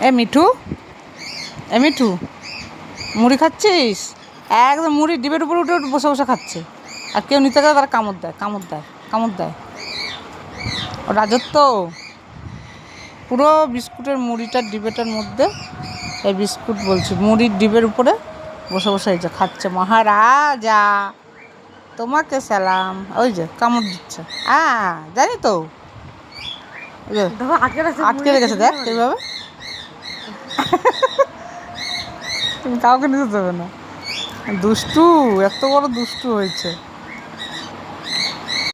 এ মিঠু, এ মিঠু, মুড়ি খাচ্ছিস? একদম মুড়ি ডিবের উপরে উঠে উঠে বসে বসে খাচ্ছে। আর কেউ নিতে গেলে তারা কামড় দেয়, কামড় দেয়, কামড় দেয়। ও রাজত্ব পুরো বিস্কুটের মুড়িটার ডিবেটার মধ্যে, এই বিস্কুট বলছি মুড়ির ডিবের উপরে বসে বসে এই যে খাচ্ছে। মহারাজা তোমাকে সালাম। ওই যে কামড় দিচ্ছে, জানি তো, আটকে রেখেছে দেখ এইভাবে। তুমি কাউকে নিতে দেবে না। দুষ্টু, এত বড় দুষ্টু হয়েছে।